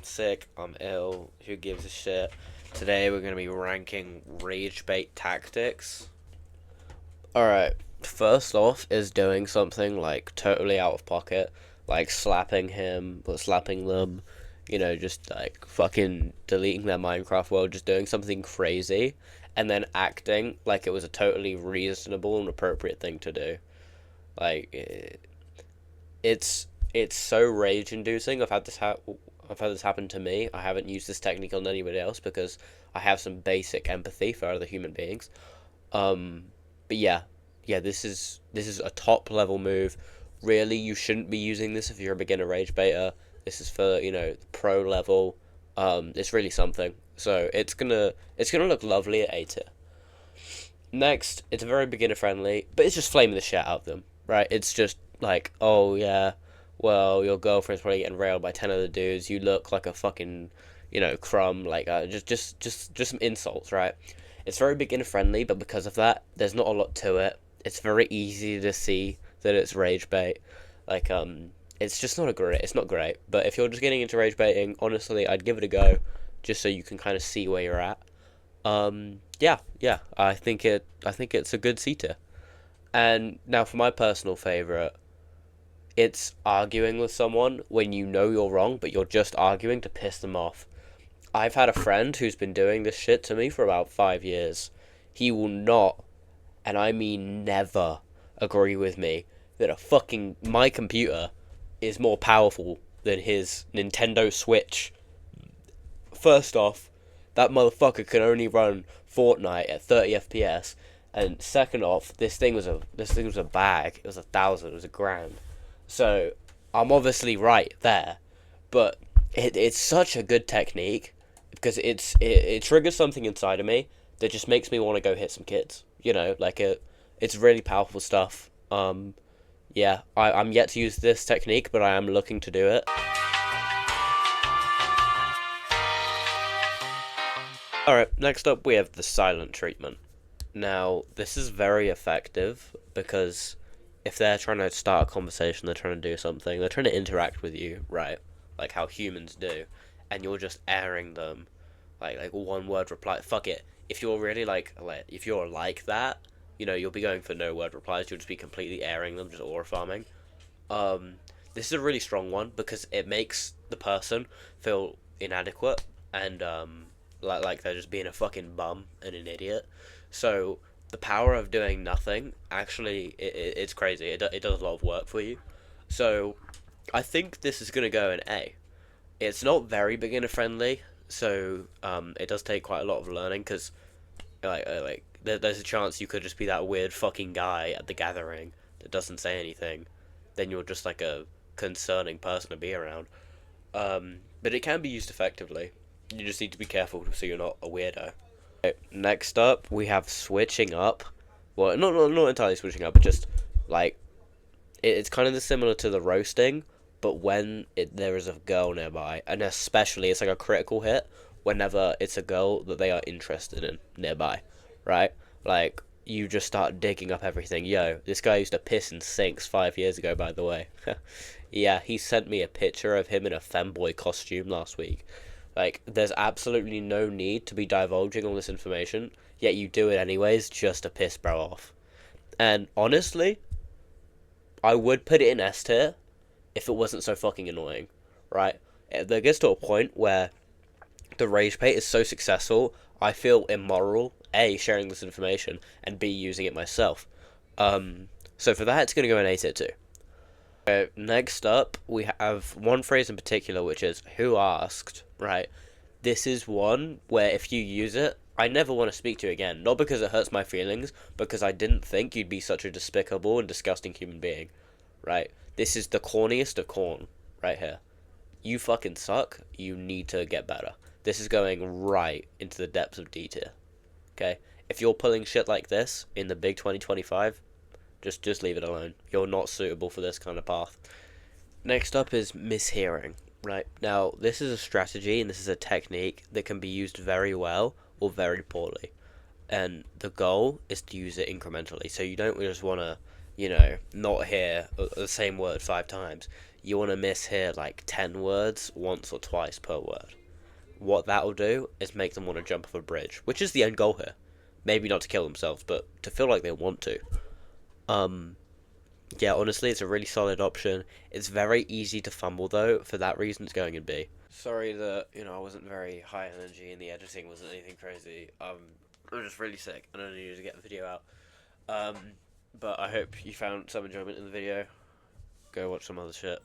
sick, I'm ill, who gives a shit? Today we're gonna be ranking Ragebait tactics. Alright, first off is doing something like totally out of pocket, like slapping him, or slapping them, just like fucking deleting their Minecraft world, just doing something crazy, and then acting like it was a totally reasonable and appropriate thing to do. Like, it's so rage inducing. I've had this happen to me. I haven't used this technique on anybody else because I have some basic empathy for other human beings. Um, but yeah, this is a top level move. Really, you shouldn't be using this if you're a beginner rage baiter. This is for pro level. It's really something. So it's gonna look lovely at A tier. Next, it's very beginner friendly, but it's just flaming the shit out of them, right? It's just like, oh yeah, well your girlfriend's probably getting railed by 10 other dudes. You look like a fucking, crumb. Like just some insults, right? It's very beginner friendly, but because of that, there's not a lot to it. It's very easy to see that it's rage bait. Like it's just not a great. It's not great. But if you're just getting into rage baiting, honestly, I'd give it a go, just so you can kind of see where you're at. Yeah, I think it's a good seater. And now for my personal favorite, it's arguing with someone when you know you're wrong, but you're just arguing to piss them off. I've had a friend who's been doing this shit to me for about 5 years. He will not, and I mean never, agree with me that a fucking my computer is more powerful than his Nintendo Switch. First off, that motherfucker can only run Fortnite at 30 FPS, and second off, this thing was a bag. It was 1,000. It was 1,000. So I'm obviously right there, but it's such a good technique because it triggers something inside of me that just makes me want to go hit some kids. It's really powerful stuff. Yeah, I'm yet to use this technique, but I am looking to do it. Alright, next up we have the silent treatment. Now, this is very effective because if they're trying to start a conversation, they're trying to do something, they're trying to interact with you, right? Like how humans do, and you're just airing them, like one word reply. Fuck it. If you're really if you're like that, you'll be going for no word replies. You'll just be completely airing them, just aura farming. Um, this is a really strong one because it makes the person feel inadequate and like they're just being a fucking bum and an idiot. So the power of doing nothing actually it's crazy. It does a lot of work for you. So I think this is gonna go in A. It's not very beginner friendly, so it does take quite a lot of learning because there's a chance you could just be that weird fucking guy at the gathering that doesn't say anything. Then you're just like a concerning person to be around. But it can be used effectively. You just need to be careful so you're not a weirdo. Okay, next up, we have switching up. Well, not entirely switching up, but just like it's kind of similar to the roasting, but when there is a girl nearby, and especially it's like a critical hit whenever it's a girl that they are interested in nearby, right? Like you just start digging up everything. Yo, this guy used to piss in sinks 5 years ago, by the way. Yeah, he sent me a picture of him in a femboy costume last week. Like, there's absolutely no need to be divulging all this information, yet you do it anyways just to piss bro off. And honestly, I would put it in S tier if it wasn't so fucking annoying, right? There gets to a point where the rage bait is so successful, I feel immoral, A, sharing this information, and B, using it myself. So for that, it's going to go in A tier too. Next up, we have one phrase in particular, which is "who asked," right? This is one where if you use it, I never want to speak to you again. Not because it hurts my feelings, because I didn't think you'd be such a despicable and disgusting human being, right? This is the corniest of corn, right here. You fucking suck. You need to get better. This is going right into the depths of D tier, okay? If you're pulling shit like this in the big 2025, just leave it alone. You're not suitable for this kind of path. Next up is mishearing. Right now, this is a strategy and this is a technique that can be used very well or very poorly. And the goal is to use it incrementally. So you don't just want to, not hear the same word 5 times. you want to mishear like 10 words once or twice per word. What that'll do is make them want to jump off a bridge, which is the end goal here. Maybe not to kill themselves, but to feel like they want to. Um, yeah, honestly, it's a really solid option. It's very easy to fumble, though. For that reason, it's going in B. Sorry that, I wasn't very high energy and the editing wasn't anything crazy. I'm just really sick and I needed to get the video out. But I hope you found some enjoyment in the video. Go watch some other shit.